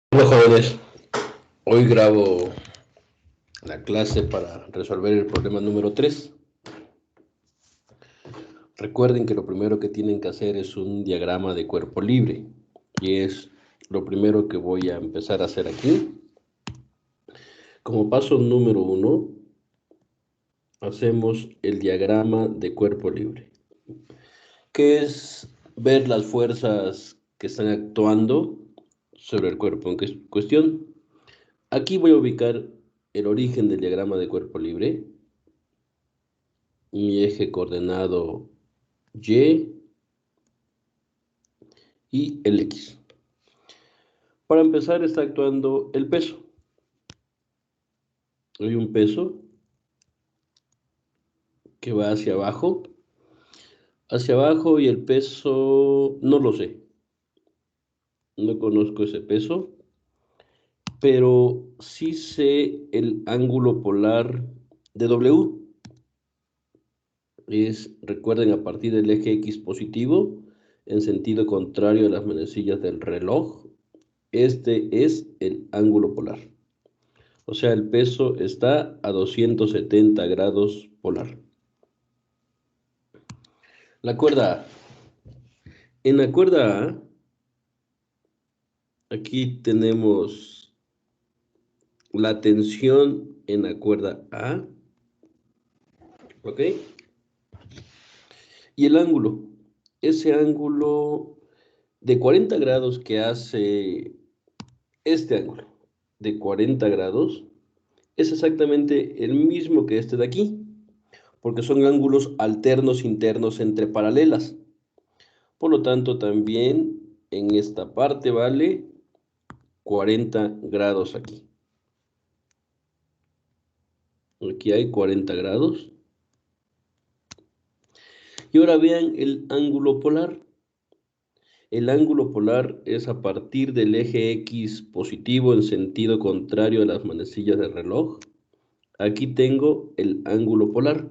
Hola jóvenes, hoy grabo la clase para resolver el problema número 3. Recuerden que lo primero que tienen que hacer es un diagrama de cuerpo libre y es lo primero que voy a empezar a hacer aquí. Como paso número 1, hacemos el diagrama de cuerpo libre, que es ver las fuerzas que están actuando sobre el cuerpo en cuestión. Aquí voy a ubicar el origen del diagrama de cuerpo libre, mi eje coordenado y el X. Para empezar está actuando el peso. Hay un peso que va hacia abajo y el peso no lo sé. No conozco ese peso, pero sí sé el ángulo polar de W. Recuerden, a partir del eje X positivo, en sentido contrario a las manecillas del reloj, este es el ángulo polar. O sea, el peso está a 270 grados polar. La cuerda A. En la cuerda A, aquí tenemos la tensión en la cuerda A, ¿ok? Y el ángulo. Ese ángulo de 40 grados que hace este ángulo, de 40 grados, es exactamente el mismo que este de aquí, porque son ángulos alternos internos entre paralelas. Por lo tanto, también en esta parte vale 40 grados aquí. Aquí hay 40 grados. Y ahora vean el ángulo polar. El ángulo polar es a partir del eje X positivo en sentido contrario a las manecillas del reloj. Aquí tengo el ángulo polar.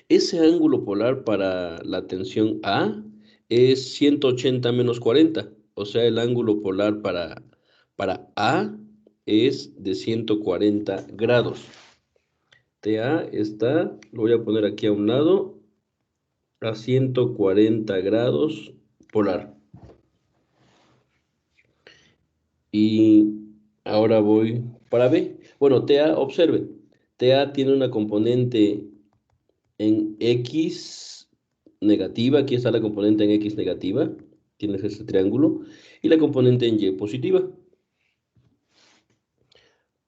Ese ángulo polar para la tensión A es 180 menos 40. O sea, el ángulo polar para A es de 140 grados. TA está, lo voy a poner aquí a un lado, a 140 grados polar. Y ahora voy para B. Bueno, TA, observen, TA tiene una componente en X negativa, aquí está la componente en X negativa, tienes este triángulo, y la componente en Y positiva.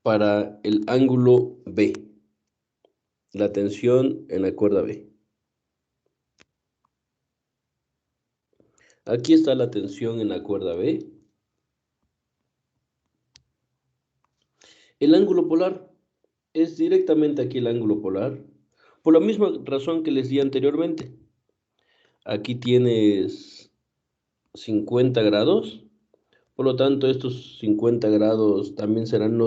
Para el ángulo B, la tensión en la cuerda B. Aquí está la tensión en la cuerda B. El ángulo polar es directamente aquí el ángulo polar, por la misma razón que les di anteriormente. Aquí tienes 50 grados, por lo tanto estos 50 grados también serán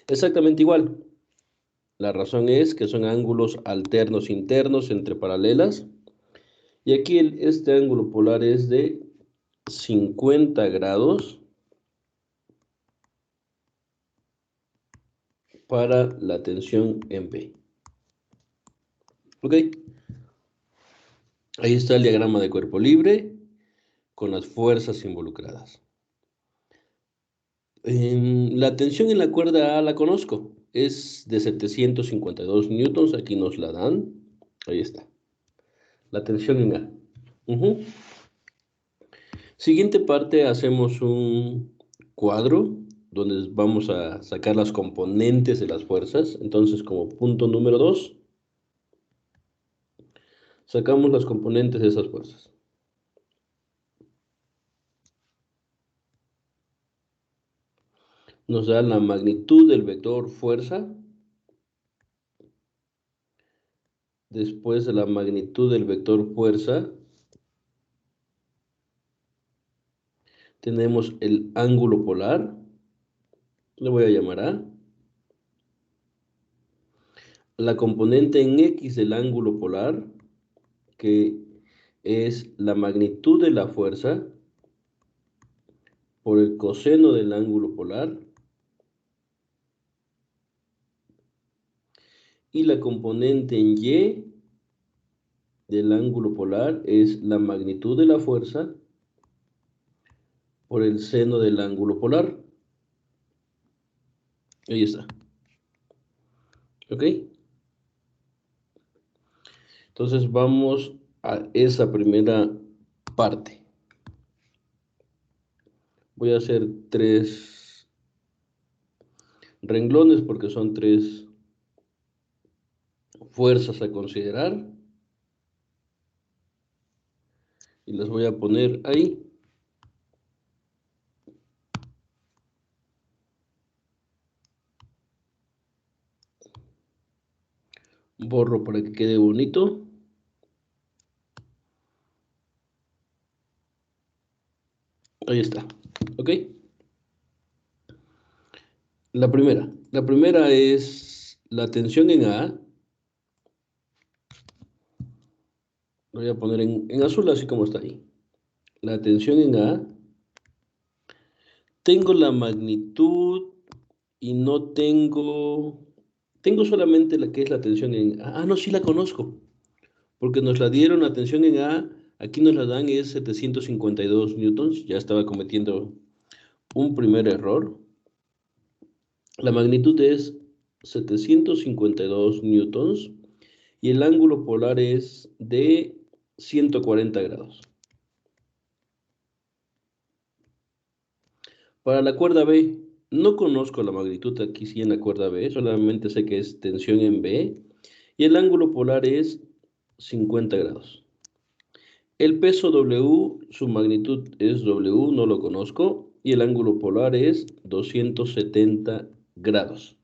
exactamente igual. La razón es que son ángulos alternos internos entre paralelas, y aquí este ángulo polar es de 50 grados para la tensión en B. ¿Ok? Ahí está el diagrama de cuerpo libre con las fuerzas involucradas. La tensión en la cuerda A la conozco, es de 752 newtons, aquí nos la dan, ahí está, la tensión en A. Siguiente parte, hacemos un cuadro donde vamos a sacar las componentes de las fuerzas. Entonces, como punto número 2, sacamos las componentes de esas fuerzas. Nos da la magnitud del vector fuerza. Después de la magnitud del vector fuerza, tenemos el ángulo polar, le voy a llamar A. La componente en X del ángulo polar, que es la magnitud de la fuerza, por el coseno del ángulo polar. Y la componente en Y del ángulo polar es la magnitud de la fuerza por el seno del ángulo polar. Ahí está. ¿Ok? Entonces vamos a esa primera parte. Voy a hacer 3 renglones porque son 3 fuerzas a considerar. Y las voy a poner ahí. Borro para que quede bonito. Ahí está. ¿Ok? La primera es la tensión en A. Lo voy a poner en azul así como está ahí. La tensión en A. Tengo la magnitud y no tengo... Tengo solamente la que es la tensión en A. Ah, no, sí la conozco. Porque nos la dieron la tensión en A. Aquí nos la dan es 752 newtons. Ya estaba cometiendo un primer error. La magnitud es 752 newtons y el ángulo polar es de 140 grados. Para la cuerda B, no conozco la magnitud aquí sí en la cuerda B, solamente sé que es tensión en B y el ángulo polar es 50 grados. El peso W, su magnitud es W, no lo conozco, y el ángulo polar es 270 grados.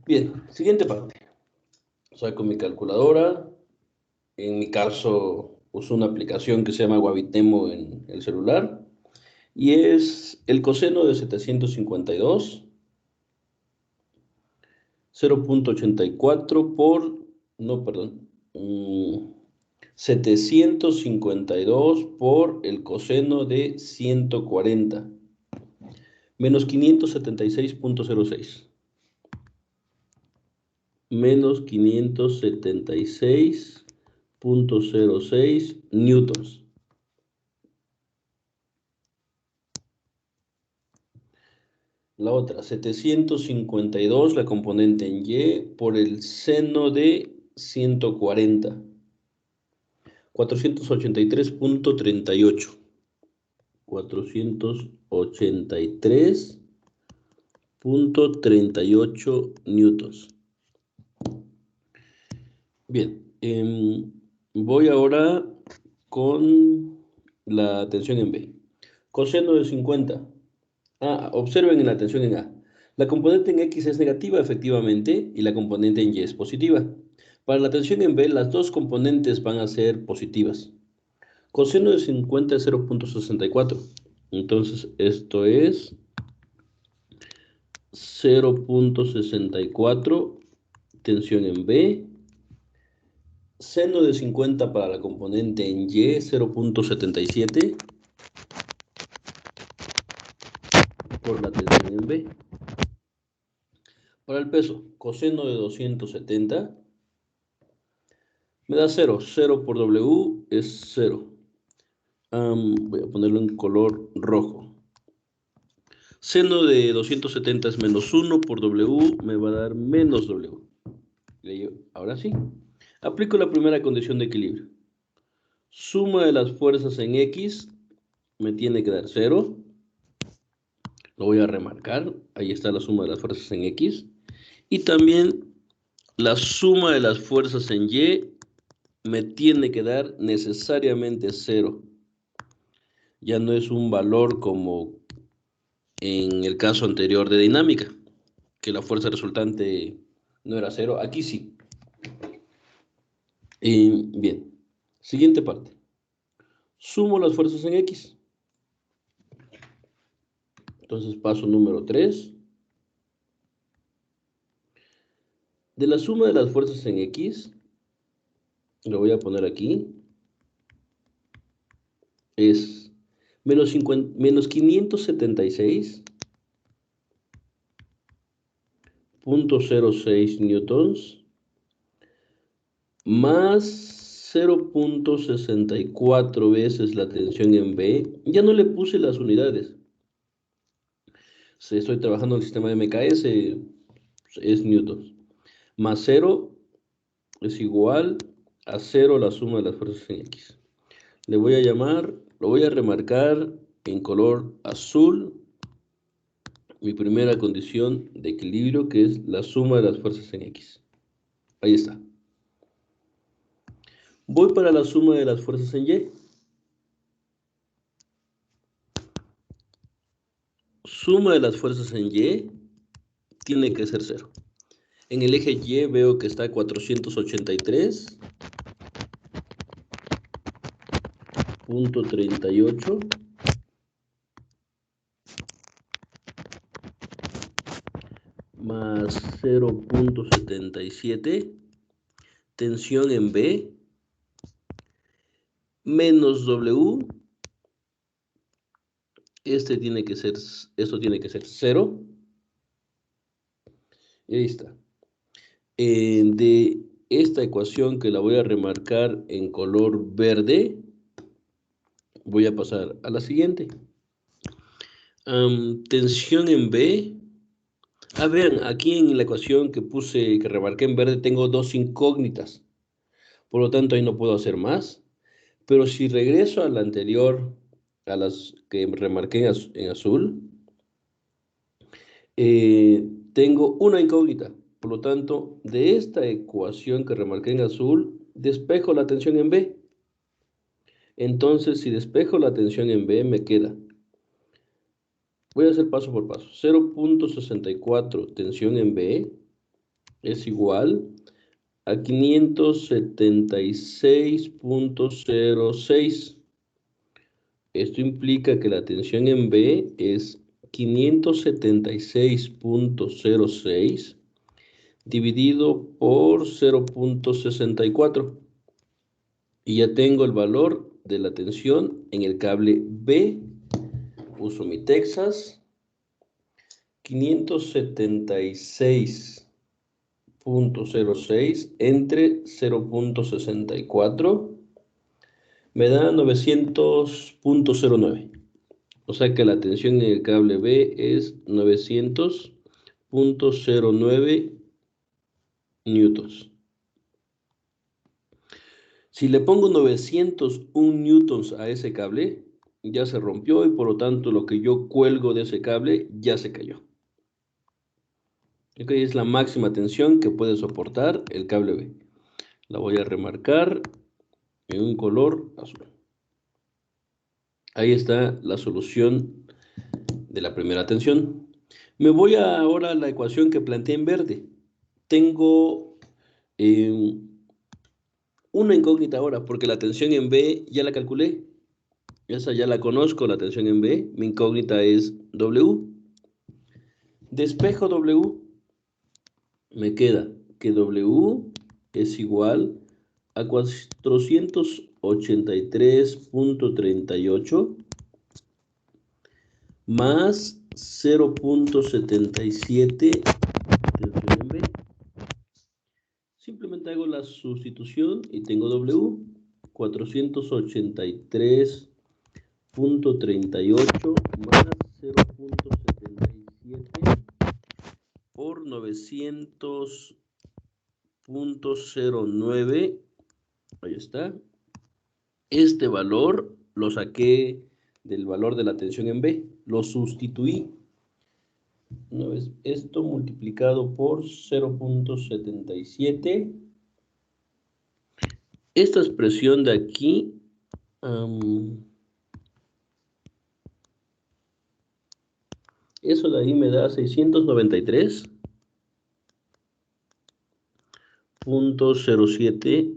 Bien, siguiente parte. Saco mi calculadora. En mi caso, uso una aplicación que se llama Wabitemo en el celular. Y es el coseno de 752, 0.84 por, no, perdón, 752 por el coseno de 140, menos 576.06. Menos 576.06 newtons. La otra, 752, la componente en Y, por el seno de 140. 483.38. 483.38 newtons. Bien, voy ahora con la tensión en B. Coseno de 50. Observen en la tensión en A. La componente en X es negativa, efectivamente, y la componente en Y es positiva. Para la tensión en B, las dos componentes van a ser positivas. Coseno de 50 es 0.64. Entonces, esto es 0.64 tensión en B. Seno de 50 para la componente en Y, 0.77 por la tensión en B. Para el peso, coseno de 270 me da 0. 0 por W es 0. Voy a ponerlo en color rojo. Seno de 270 es menos 1 por W, me va a dar menos W. Ahora sí. Aplico la primera condición de equilibrio. Suma de las fuerzas en X me tiene que dar 0. Lo voy a remarcar. Ahí está la suma de las fuerzas en X. Y también la suma de las fuerzas en Y me tiene que dar necesariamente 0. Ya no es un valor como en el caso anterior de dinámica, que la fuerza resultante no era 0. Aquí sí. Bien. Siguiente parte. Sumo las fuerzas en X. Entonces paso número 3. De la suma de las fuerzas en X, lo voy a poner aquí, es menos 576.06 newtons más 0.64 veces la tensión en B. Ya no le puse las unidades. Si estoy trabajando en el sistema de MKS, es newtons. Más 0 es igual a 0 la suma de las fuerzas en X. Le voy a llamar, lo voy a remarcar en color azul, mi primera condición de equilibrio, que es la suma de las fuerzas en X. Ahí está. Voy para la suma de las fuerzas en Y. Suma de las fuerzas en Y tiene que ser 0. En el eje Y veo que está 483.38 más 0.77, tensión en B, menos W, esto tiene que ser 0, y ahí está. De esta ecuación, que la voy a remarcar en color verde, voy a pasar a la siguiente. Tensión en B. Vean, aquí en la ecuación que remarqué en verde, tengo dos incógnitas. Por lo tanto, ahí no puedo hacer más. Pero si regreso a la anterior, a las que remarqué en azul, tengo una incógnita. Por lo tanto, de esta ecuación que remarqué en azul, despejo la tensión en B. Entonces, si despejo la tensión en B, me queda. Voy a hacer paso por paso. 0.64 tensión en B es igual a 576.06. Esto implica que la tensión en B es 576.06 dividido por 0.64. Y ya tengo el valor de la tensión en el cable B. Uso mi Texas. 576.06 entre 0.64 me da 900.09. O sea que la tensión en el cable B es 900.09 newtons. Si le pongo 901 newtons a ese cable, ya se rompió y por lo tanto lo que yo cuelgo de ese cable ya se cayó. Ok, es la máxima tensión que puede soportar el cable B. La voy a remarcar en un color azul. Ahí está la solución de la primera tensión. Me voy ahora a la ecuación que planteé en verde. Tengo una incógnita ahora, porque la tensión en B ya la calculé. Esa ya la conozco, la tensión en B. Mi incógnita es W. Despejo W. Me queda que W es igual a 483.38 más 0.77 tensión en B. Simplemente hago la sustitución y tengo W 483.38 más 0.77 por 900.09. Ahí está. Este valor lo saqué del valor de la tensión en B. Lo sustituí. ¿No ves? Esto multiplicado por 0.77. Esta expresión de aquí, eso de ahí me da 693.07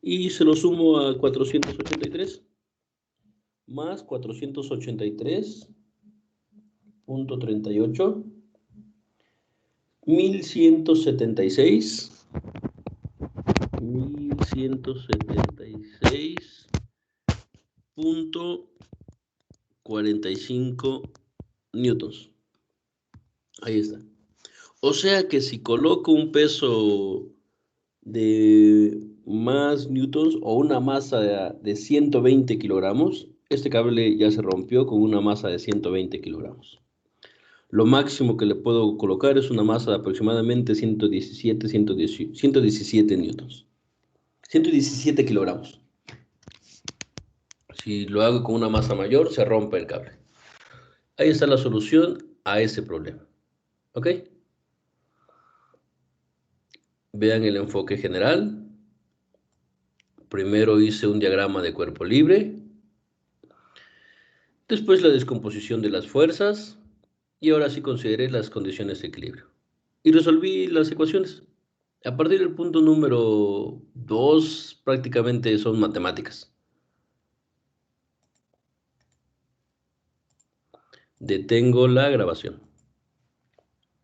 y se lo sumo a 483 más 483.38, 1176, 1176 0.45 newtons. Ahí está. O sea que si coloco un peso de más newtons o una masa de 120 kilogramos, este cable ya se rompió con una masa de 120 kilogramos. Lo máximo que le puedo colocar es una masa de aproximadamente 117 newtons. 117 kilogramos. Si lo hago con una masa mayor, se rompe el cable. Ahí está la solución a ese problema. ¿Ok? Vean el enfoque general. Primero hice un diagrama de cuerpo libre. Después la descomposición de las fuerzas. Y ahora sí consideré las condiciones de equilibrio. Y resolví las ecuaciones. A partir del punto número 2, prácticamente son matemáticas. Detengo la grabación.